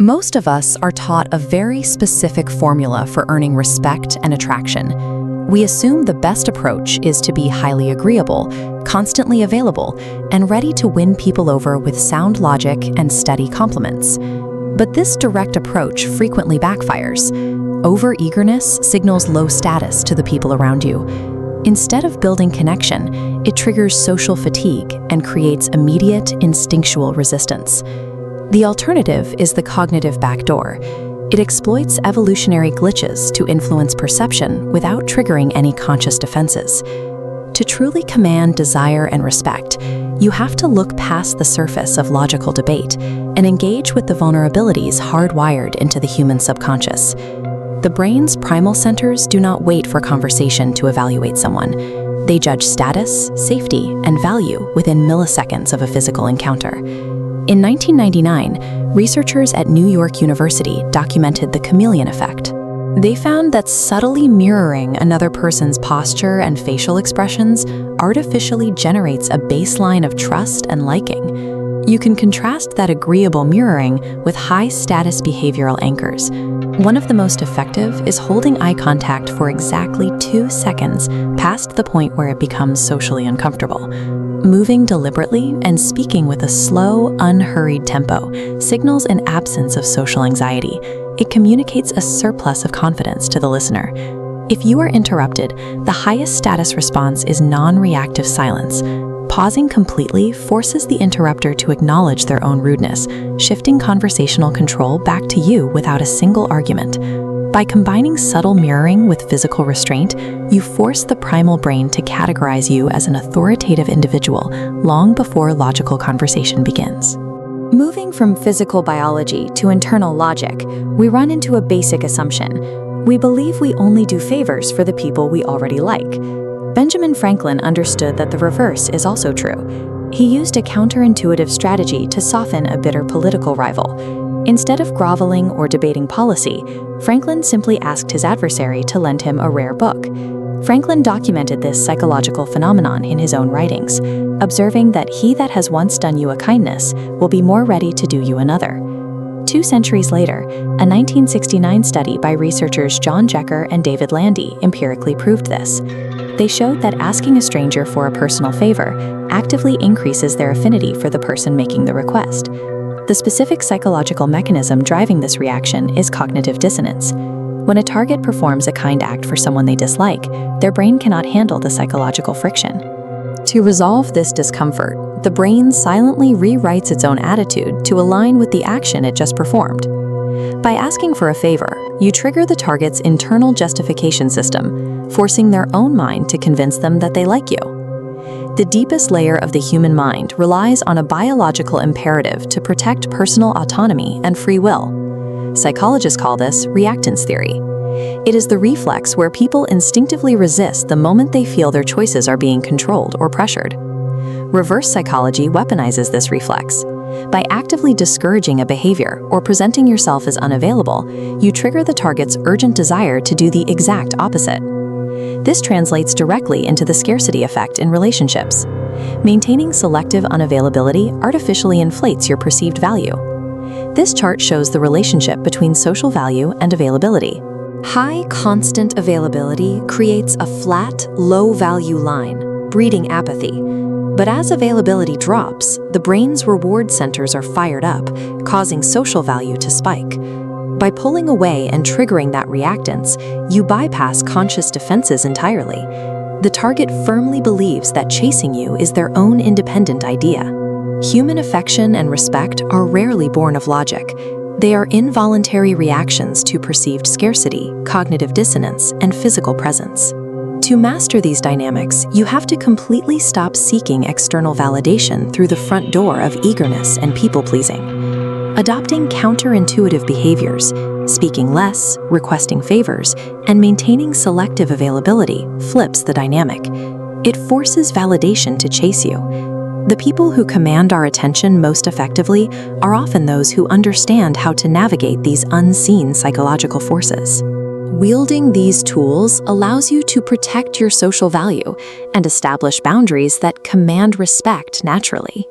Most of us are taught a very specific formula for earning respect and attraction. We assume the best approach is to be highly agreeable, constantly available, and ready to win people over with sound logic and steady compliments. But this direct approach frequently backfires. Over-eagerness signals low status to the people around you. Instead of building connection, it triggers social fatigue and creates immediate, instinctual resistance. The alternative is the cognitive backdoor. It exploits evolutionary glitches to influence perception without triggering any conscious defenses. To truly command desire and respect, you have to look past the surface of logical debate and engage with the vulnerabilities hardwired into the human subconscious. The brain's primal centers do not wait for conversation to evaluate someone. They judge status, safety, and value within milliseconds of a physical encounter. In 1999, researchers at New York University documented the chameleon effect. They found that subtly mirroring another person's posture and facial expressions artificially generates a baseline of trust and liking. You can contrast that agreeable mirroring with high-status behavioral anchors. One of the most effective is holding eye contact for exactly 2 seconds past the point where it becomes socially uncomfortable. Moving deliberately and speaking with a slow, unhurried tempo signals an absence of social anxiety. It communicates a surplus of confidence to the listener. If you are interrupted, the highest status response is non-reactive silence. Pausing completely forces the interrupter to acknowledge their own rudeness, shifting conversational control back to you without a single argument. By combining subtle mirroring with physical restraint, you force the primal brain to categorize you as an authoritative individual long before logical conversation begins. Moving from physical biology to internal logic, we run into a basic assumption. We believe we only do favors for the people we already like. Benjamin Franklin understood that the reverse is also true. He used a counterintuitive strategy to soften a bitter political rival. Instead of groveling or debating policy, Franklin simply asked his adversary to lend him a rare book. Franklin documented this psychological phenomenon in his own writings, observing that he that has once done you a kindness will be more ready to do you another. 2 centuries later, a 1969 study by researchers John Jecker and David Landy empirically proved this. They showed that asking a stranger for a personal favor actively increases their affinity for the person making the request. The specific psychological mechanism driving this reaction is cognitive dissonance. When a target performs a kind act for someone they dislike, their brain cannot handle the psychological friction. To resolve this discomfort, the brain silently rewrites its own attitude to align with the action it just performed. By asking for a favor, you trigger the target's internal justification system, forcing their own mind to convince them that they like you. The deepest layer of the human mind relies on a biological imperative to protect personal autonomy and free will. Psychologists call this reactance theory. It is the reflex where people instinctively resist the moment they feel their choices are being controlled or pressured. Reverse psychology weaponizes this reflex. By actively discouraging a behavior or presenting yourself as unavailable, you trigger the target's urgent desire to do the exact opposite. This translates directly into the scarcity effect in relationships. Maintaining selective unavailability artificially inflates your perceived value. This chart shows the relationship between social value and availability. High constant availability creates a flat, low-value line, breeding apathy. But as availability drops, the brain's reward centers are fired up, causing social value to spike. By pulling away and triggering that reactance, you bypass conscious defenses entirely. The target firmly believes that chasing you is their own independent idea. Human affection and respect are rarely born of logic. They are involuntary reactions to perceived scarcity, cognitive dissonance, and physical presence. To master these dynamics, you have to completely stop seeking external validation through the front door of eagerness and people-pleasing. Adopting counterintuitive behaviors, speaking less, requesting favors, and maintaining selective availability flips the dynamic. It forces validation to chase you. The people who command our attention most effectively are often those who understand how to navigate these unseen psychological forces. Wielding these tools allows you to protect your social value and establish boundaries that command respect naturally.